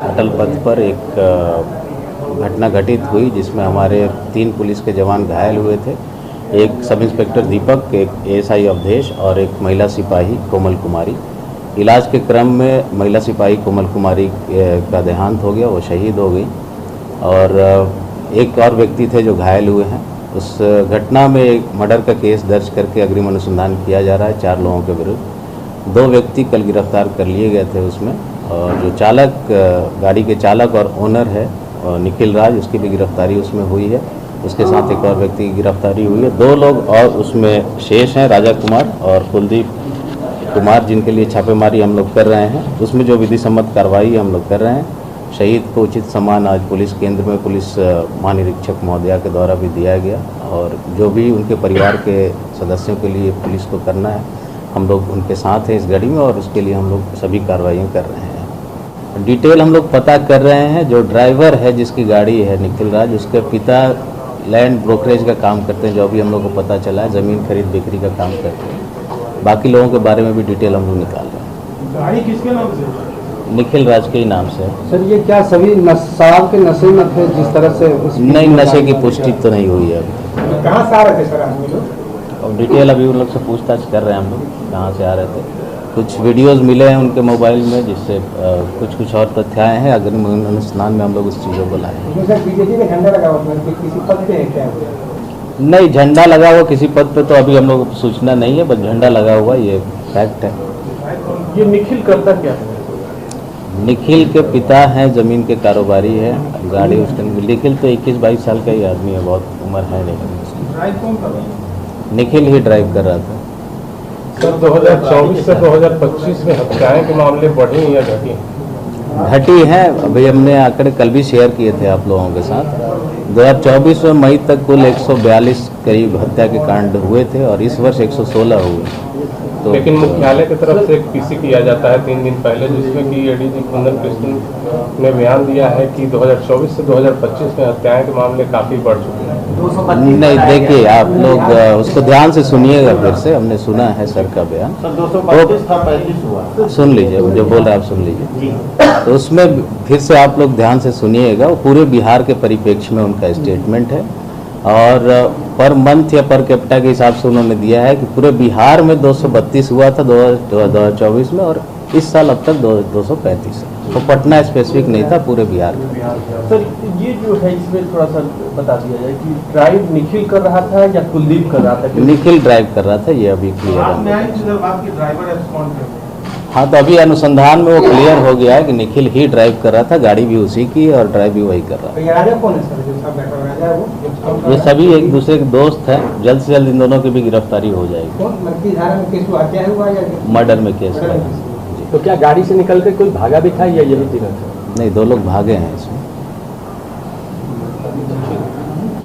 अटल पथ पर एक घटना घटित हुई जिसमें हमारे 3 पुलिस के जवान घायल हुए थे। एक सब इंस्पेक्टर दीपक, एक एएसआई अवधेश और एक महिला सिपाही कोमल कुमारी। इलाज के क्रम में महिला सिपाही कोमल कुमारी का देहांत हो गया, वो शहीद हो गई और एक और व्यक्ति थे जो घायल हुए हैं। उस घटना में एक मर्डर का केस दर्ज करके अग्रिम अनुसंधान किया जा रहा है 4 लोगों के विरुद्ध। 2 व्यक्ति कल गिरफ्तार कर लिए गए थे उसमें, और जो चालक, गाड़ी के चालक और ओनर है निखिल राज, उसकी भी गिरफ्तारी उसमें हुई है। उसके साथ एक और व्यक्ति की गिरफ्तारी हुई है। 2 लोग और उसमें शेष हैं, राजा कुमार और कुलदीप कुमार, जिनके लिए छापेमारी हम लोग कर रहे हैं। उसमें जो विधि सम्मत कार्रवाई हम लोग कर रहे हैं। शहीद को उचित सम्मान आज पुलिस केंद्र में पुलिस महानिरीक्षक महोदया के द्वारा भी दिया गया, और जो भी उनके परिवार के सदस्यों के लिए पुलिस को करना है, हम लोग उनके साथ हैं इस गाड़ी में, और उसके लिए हम लोग सभी कार्रवाइयाँ कर रहे हैं। डिटेल हम लोग पता कर रहे हैं। जो ड्राइवर है जिसकी गाड़ी है निखिल राज, उसके पिता लैंड ब्रोकरेज का काम करते हैं, जो अभी हम लोग को पता चला है, ज़मीन खरीद बिक्री का काम करते हैं। बाकी लोगों के बारे में भी डिटेल हम लोग निकाल रहे हैं। गाड़ी किसके नाम से? निखिल राज के ही नाम से। सर, ये क्या सभी शराब के नशे में थे जिस तरह से? नहीं, नशे की पुष्टि तो नहीं हुई है अभी। कहाँ से आ रहे थे सर आदमी लोग? और डिटेल अभी उन लोग से पूछताछ कर रहे हैं हम लोग, कहाँ से आ रहे थे। कुछ वीडियोस मिले हैं उनके मोबाइल में, जिससे कुछ और तथ्य आए हैं। अग्रिम अनुसंधान में हम लोग उस चीज़ों को लाए। सर, बीजेपी में झंडा लगा हुआ है, किसी पद पे है क्या? नहीं, झंडा लगा हुआ किसी पद पे तो अभी हम लोग को सूचना नहीं है, बस झंडा लगा हुआ ये फैक्ट है। ये निखिल करता क्या है? निखिल के पिता हैं, ज़मीन के कारोबारी है। गाड़ी उसके, निखिल तो 21-22 साल का ही आदमी है, बहुत उम्र है नहीं। ड्राइव कौन कर रहा है? निखिल ही ड्राइव कर रहा था। सर, 2024 से 2025 में हत्याएं के मामले बढ़े या घटे? घटी है। अभी हमने आंकड़े कल भी शेयर किए थे आप लोगों के साथ। 2024 में मई तक कुल 142 करीब हत्या के कांड हुए थे, और इस वर्ष 116 हुए। तो लेकिन मुख्यालय की तरफ से एक पीसी किया जाता है 3 दिन पहले, जिसमें कि एडीजी कुंदन कृष्ण ने बयान दिया है कि 2024 से 2025 में हत्याएं के मामले काफ़ी बढ़ चुके हैं। नहीं, देखिए आप लोग उसको ध्यान से सुनिएगा फिर से। हमने सुना है सर का बयान, 235 था, 35 हुआ। सुन लीजिए, जो बोल रहे हैं आप सुन लीजिए। तो उसमें फिर से आप लोग ध्यान से सुनिएगा। वो पूरे बिहार के परिप्रेक्ष्य में उनका स्टेटमेंट है, और पर मंथ या पर कैपिटा के हिसाब से उन्होंने दिया है कि पूरे बिहार में 232 हुआ था 2024 में, और इस साल अब तक 235 है। तो पटना स्पेसिफिक नहीं था, पूरे बिहार में। सर, ये जो है इसमें थोड़ा सा बता दिया जाए कि ड्राइव निखिल कर रहा था या कुलदीप कर रहा था? निखिल ड्राइव कर रहा था, ये अभी क्लियर है। हाँ, तो अभी अनुसंधान में वो क्लियर हो गया है कि निखिल ही ड्राइव कर रहा था, गाड़ी भी उसी की और ड्राइव भी वही कर रहा था। राजा कौन है सर? जो सब बैठा हुआ राजा है वो? ये सभी एक दूसरे के दोस्त हैं। जल्द से जल्द इन दोनों की भी गिरफ्तारी हो जाएगी। कौन मर्की धारा में केस हुआ, हत्या हुआ या मर्डर में केस है। तो क्या गाड़ी से निकल कर कोई भागा भी था या यही तीनों थे? नहीं, 2 लोग भागे हैं इसमें।